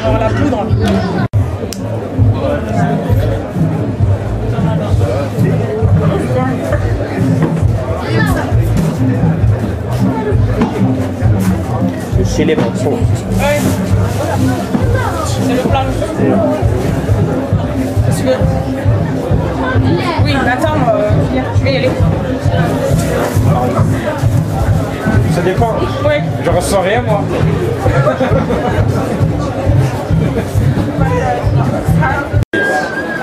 Alors la poudre. C'est les morceaux. Oui. C'est le plan. Parce que... Oui, attends, je vais y aller. Ça dépend. Oui. Je ressens rien, moi.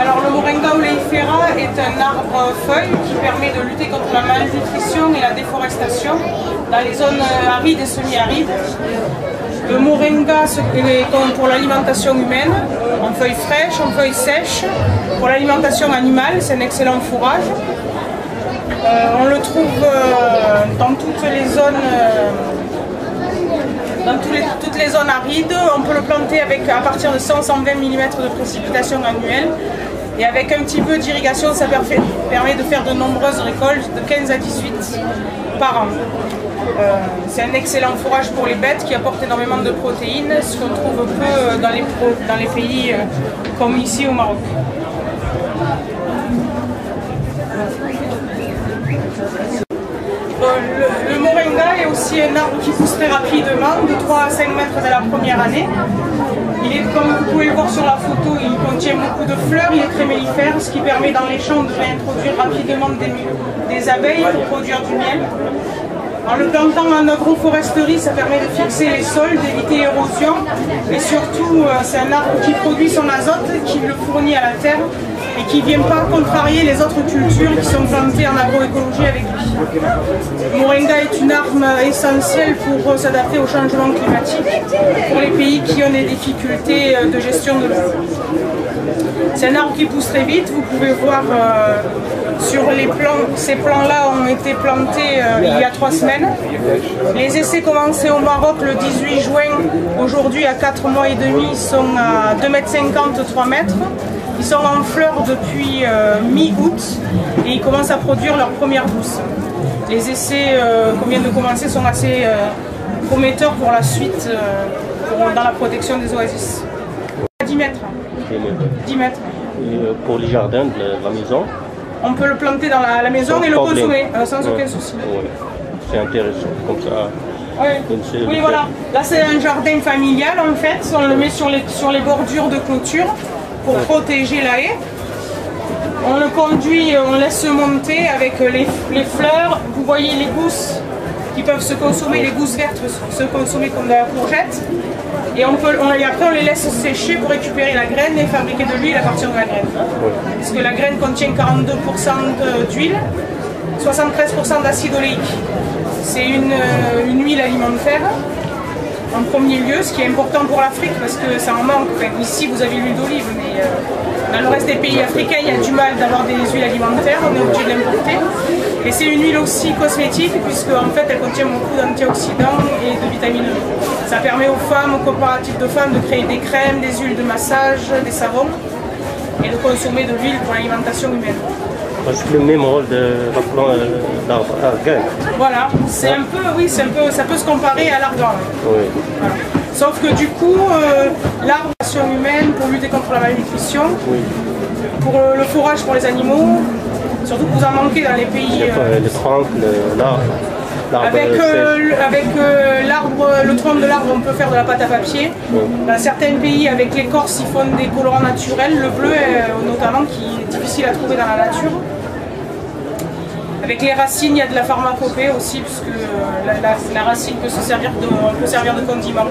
Alors le Moringa oleifera est un arbre feuille qui permet de lutter contre la malnutrition et la déforestation dans les zones arides et semi-arides. Le Moringa est pour l'alimentation humaine, en feuilles fraîches, en feuilles sèches. Pour l'alimentation animale, c'est un excellent fourrage. On le trouve dans toutes les zones, toutes les zones arides. On peut le planter à partir de 100-120 mm de précipitations annuelles. Et avec un petit peu d'irrigation, ça permet de faire de nombreuses récoltes, de 15 à 18 par an. C'est un excellent fourrage pour les bêtes qui apporte énormément de protéines, ce qu'on trouve peu dans les pays comme ici au Maroc. Le Moringa est aussi un arbre qui pousse très rapidement, de 3 à 5 mètres dès la première année. Comme vous pouvez le voir sur la photo, il contient beaucoup de fleurs, il est très mellifère, ce qui permet dans les champs de réintroduire rapidement des abeilles pour produire du miel. En le plantant en agroforesterie, ça permet de fixer les sols, d'éviter l'érosion, et surtout c'est un arbre qui produit son azote, qui le fournit à la terre et qui ne vient pas contrarier les autres cultures qui sont plantées en agroécologie avec lui. Le Moringa est une arme essentielle pour s'adapter au changement climatique pour les pays qui ont des difficultés de gestion de l'eau. C'est un arbre qui pousse très vite, vous pouvez voir sur les plants, ces plants-là ont été plantés il y a 3 semaines. Les essais commencés au Maroc le 18 juin, aujourd'hui à 4 mois et demi, ils sont à 2,50 m, 3 mètres. Ils sont en fleurs depuis mi-août et ils commencent à produire leur première pousse. Les essais qu'on vient de commencer sont assez prometteurs pour la suite dans la protection des oasis. 10 mètres. 10 mètres. Et pour les jardins de la maison, on peut le planter dans la maison et le consommer sans aucun souci. Ouais. C'est intéressant, comme ça. Oui, voilà. Là, c'est un jardin familial en fait. On le met sur les bordures de clôture pour protéger la haie. On le conduit, on laisse monter avec les fleurs. Vous voyez les gousses qui peuvent se consommer, les gousses vertes se consommer comme de la courgette. Et après on les laisse sécher pour récupérer la graine et fabriquer de l'huile à partir de la graine. Parce que la graine contient 42% d'huile, 73% d'acide oléique. C'est une huile alimentaire en premier lieu, ce qui est important pour l'Afrique parce que ça en manque. Enfin, ici vous avez l'huile d'olive, mais dans le reste des pays africains il y a du mal d'avoir des huiles alimentaires, on est obligé de l'importer. Et c'est une huile aussi cosmétique puisque en fait elle contient beaucoup d'antioxydants et de vitamine E. Ça permet aux femmes, aux coopératives de femmes de créer des crèmes, des huiles de massage, des savons et de consommer de l'huile pour l'alimentation humaine. C'est le même rôle de l'arbre argan. Voilà, c'est un peu, oui, ça peut se comparer à l'argan. Oui. Voilà. Sauf que du coup, l'arbre humaine pour lutter contre la malnutrition, oui. Pour le fourrage pour les animaux, surtout que vous en manquez dans les pays. Le tronc, l'arbre. Avec le tronc de l'arbre, on peut faire de la pâte à papier. Oui. Dans certains pays, avec l'écorce, ils font des colorants naturels, le bleu notamment, qui est difficile à trouver dans la nature. Avec les racines, il y a de la pharmacopée aussi, puisque la racine peut servir de condiment.